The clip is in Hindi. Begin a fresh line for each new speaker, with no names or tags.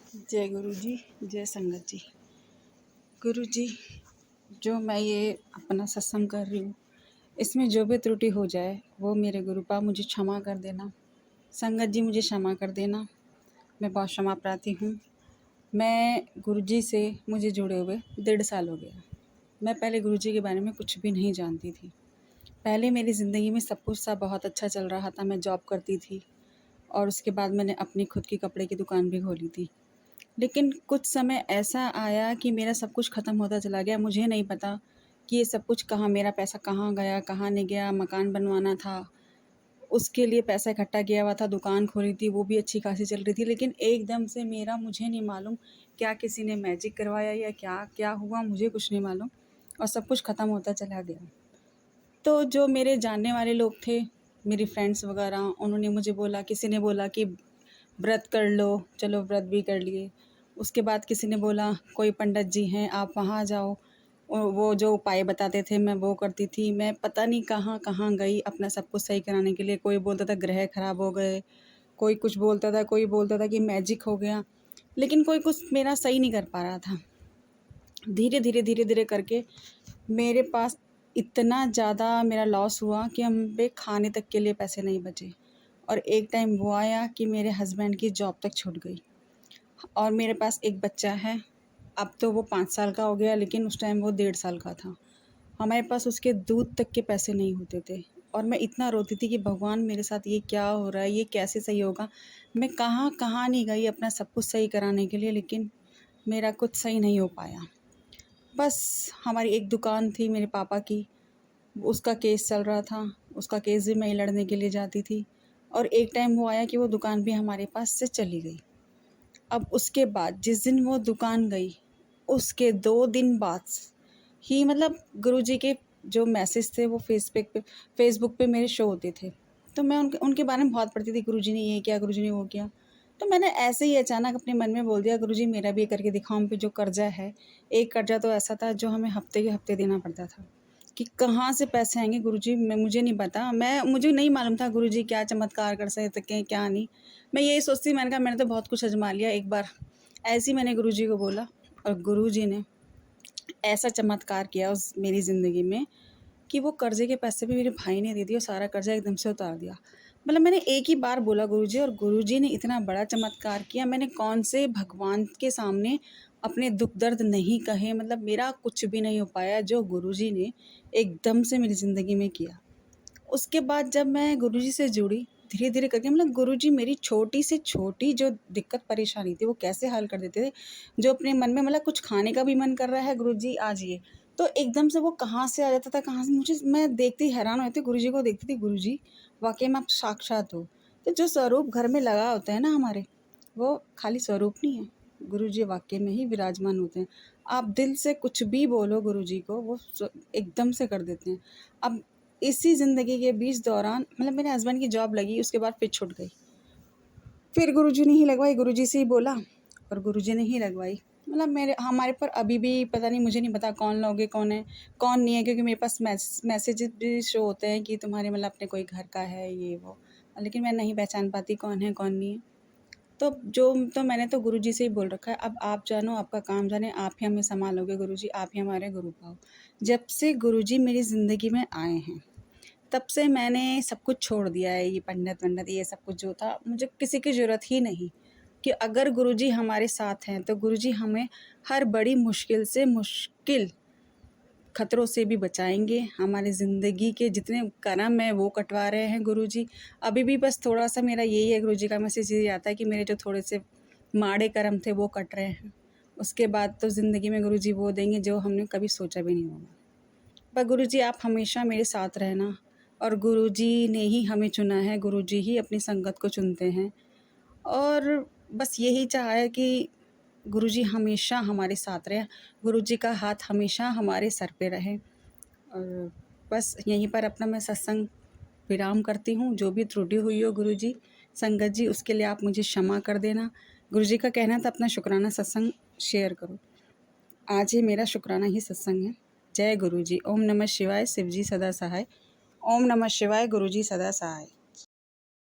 जय गुरु जी, जय संगत जी। गुरु जी, जो मैं ये अपना सत्संग कर रही हूँ, इसमें जो भी त्रुटि हो जाए वो मेरे गुरुपा मुझे क्षमा कर देना। संगत जी मुझे क्षमा कर देना, मैं बहुत क्षमा प्रार्थी हूँ। मैं गुरु जी से मुझे जुड़े हुए 1.5 साल हो गया। मैं पहले गुरु जी के बारे में कुछ भी नहीं जानती थी। पहले मेरी ज़िंदगी में सब कुछ सा बहुत अच्छा चल रहा था। मैं जॉब करती थी और उसके बाद मैंने अपनी खुद की कपड़े की दुकान भी खोली थी। लेकिन कुछ समय ऐसा आया कि मेरा सब कुछ ख़त्म होता चला गया। मुझे नहीं पता कि ये सब कुछ कहाँ, मेरा पैसा कहाँ गया, कहाँ नहीं गया। मकान बनवाना था, उसके लिए पैसा इकट्ठा किया हुआ था, दुकान खोली थी, वो भी अच्छी खासी चल रही थी। लेकिन एकदम से मेरा, मुझे नहीं मालूम क्या किसी ने मैजिक करवाया या क्या क्या हुआ, मुझे कुछ नहीं मालूम, और सब कुछ ख़त्म होता चला गया। तो जो मेरे जानने वाले लोग थे, मेरी फ्रेंड्स वगैरह, उन्होंने मुझे बोला, किसी ने बोला कि व्रत कर लो, चलो व्रत भी कर लिए। उसके बाद किसी ने बोला कोई पंडित जी हैं, आप वहाँ जाओ, वो जो उपाय बताते थे मैं वो करती थी। मैं पता नहीं कहाँ कहाँ गई अपना सब कुछ सही कराने के लिए। कोई बोलता था ग्रह खराब हो गए, कोई कुछ बोलता था, कोई बोलता था कि मैजिक हो गया, लेकिन कोई कुछ मेरा सही नहीं कर पा रहा था। धीरे धीरे करके मेरे पास इतना ज़्यादा मेरा लॉस हुआ कि हम पे खाने तक के लिए पैसे नहीं बचे। और एक टाइम वो आया कि मेरे हस्बैंड की जॉब तक छूट गई और मेरे पास एक बच्चा है। अब तो वो 5 साल का हो गया, लेकिन उस टाइम वो 1.5 साल का था। हमारे पास उसके दूध तक के पैसे नहीं होते थे और मैं इतना रोती थी कि भगवान मेरे साथ ये क्या हो रहा है, ये कैसे सही होगा। मैं कहाँ कहाँ नहीं गई अपना सब कुछ सही कराने के लिए, लेकिन मेरा कुछ सही नहीं हो पाया। बस हमारी एक दुकान थी मेरे पापा की, उसका केस चल रहा था, उसका केस भी मैं लड़ने के लिए जाती थी। और एक टाइम वो आया कि वो दुकान भी हमारे पास से चली गई। अब उसके बाद जिस दिन वो दुकान गई, उसके 2 दिन बाद ही, मतलब गुरुजी के जो मैसेज थे वो फेसबुक पे मेरे शो होते थे। तो मैं उनके उनके बारे में बहुत पढ़ती थी, गुरुजी ने ये किया, गुरुजी ने वो किया। तो मैंने ऐसे ही अचानक अपने मन में बोल दिया, गुरुजी मेरा भी ये करके दिखाओ। हम पे जो कर्जा है, एक कर्जा तो ऐसा था जो हमें हफ्ते के हफ्ते देना पड़ता था, कि कहाँ से पैसे आएंगे गुरुजी, मैं मुझे नहीं पता। मुझे नहीं मालूम था गुरुजी क्या चमत्कार कर सकते हैं क्या नहीं। मैं यही सोचती, मैंने कहा मैंने तो बहुत कुछ आजमा लिया। एक बार ऐसे ही मैंने गुरुजी को बोला और गुरुजी ने ऐसा चमत्कार किया उस मेरी ज़िंदगी में कि वो कर्ज़े के पैसे भी मेरे भाई ने दे दिए और सारा कर्ज़ा एकदम से उतार दिया। मतलब मैंने एक ही बार बोला गुरुजी, और गुरुजी ने इतना बड़ा चमत्कार किया। मैंने कौन से भगवान के सामने अपने दुख दर्द नहीं कहे, मतलब मेरा कुछ भी नहीं हो पाया जो गुरुजी ने एकदम से मेरी ज़िंदगी में किया। उसके बाद जब मैं गुरुजी से जुड़ी, धीरे-धीरे करके, मतलब गुरुजी मेरी छोटी से छोटी जो दिक्कत परेशानी थी वो कैसे हल कर देते थे। जो अपने मन में, मतलब कुछ खाने का भी मन कर रहा है, गुरुजी आज ये, तो एकदम से वो कहाँ से आ जाता था, कहाँ से, मुझे, मैं देखती हैरान होती गुरुजी को, देखती थी गुरुजी वाक़ई में आप साक्षात हो। तो जो स्वरूप घर में लगा होता है ना हमारे, वो खाली स्वरूप नहीं है, गुरुजी वाक़ई में ही विराजमान होते हैं। आप दिल से कुछ भी बोलो गुरुजी को, वो एकदम से कर देते हैं। अब इसी ज़िंदगी के बीच दौरान, मतलब मेरे हस्बैंड की जॉब लगी, उसके बाद फिर छूट गई। फिर गुरुजी ने ही लगवाई, गुरुजी से ही बोला और गुरुजी ने ही लगवाई। मतलब मेरे हमारे पर अभी भी पता नहीं, मुझे नहीं पता कौन लोग हैं, कौन है, कौन नहीं है, क्योंकि मेरे पास मैसेजेस भी शो होते हैं कि तुम्हारे, मतलब अपने कोई घर का है ये वो, लेकिन मैं नहीं पहचान पाती कौन है कौन नहीं है। तो मैंने तो गुरुजी से ही बोल रखा है, अब आप जानो, आपका काम जाने, आप ही हमें सँभालोगे गुरुजी, आप ही हमारे गुरु पाओ। जब से गुरुजी मेरी ज़िंदगी में आए हैं, तब से मैंने सब कुछ छोड़ दिया है। ये पंडित वंडित ये सब कुछ जो था, मुझे किसी की ज़रूरत ही नहीं। कि अगर गुरुजी हमारे साथ हैं तो गुरुजी हमें हर बड़ी मुश्किल से मुश्किल खतरों से भी बचाएंगे। हमारी ज़िंदगी के जितने कर्म है वो कटवा रहे हैं गुरुजी। अभी भी बस थोड़ा सा मेरा यही है, गुरुजी का मैसेज यही आता है कि मेरे जो थोड़े से माड़े कर्म थे वो कट रहे हैं। उसके बाद तो ज़िंदगी में गुरुजी वो देंगे जो हमने कभी सोचा भी नहीं होगा। पर गुरुजी आप हमेशा मेरे साथ रहना, और गुरुजी ने ही हमें चुना है, गुरुजी ही अपनी संगत को चुनते हैं। और बस यही चाह है कि गुरुजी हमेशा हमारे साथ रहें, गुरुजी का हाथ हमेशा हमारे सर पे रहे। और बस यहीं पर अपना मैं सत्संग विराम करती हूँ। जो भी त्रुटि हुई हो गुरुजी, संगत जी, उसके लिए आप मुझे क्षमा कर देना। गुरुजी का कहना था अपना शुक्राना सत्संग शेयर करो। आज ही मेरा शुक्राना ही सत्संग है। जय गुरु जी। ओम नमः शिवाय, शिव जी सदा सहाय। ओम नमः शिवाय, गुरु जी सदा सहाय।